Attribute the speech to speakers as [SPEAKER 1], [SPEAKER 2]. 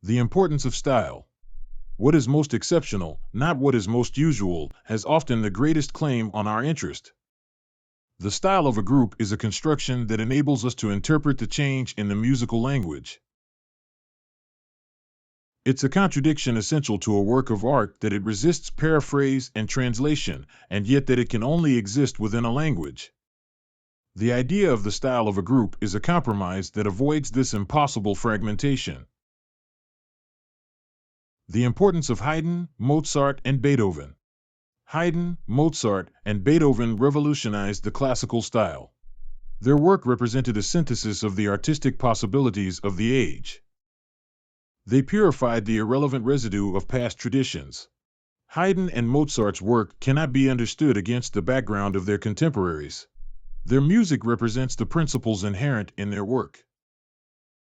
[SPEAKER 1] The importance of style. What is most exceptional, not what is most usual, has often the greatest claim on our interest. The style of a group is a construction that enables us to interpret the change in the musical language. It's a contradiction essential to a work of art that it resists paraphrase and translation, and yet that it can only exist within a language. The idea of the style of a group is a compromise that avoids this impossible fragmentation. The importance of Haydn, Mozart, and Beethoven. Haydn, Mozart, and Beethoven revolutionized the classical style. Their work represented a synthesis of the artistic possibilities of the age. They purified the irrelevant residue of past traditions. Haydn and Mozart's work cannot be understood against the background of their contemporaries. Their music represents the principles inherent in their work.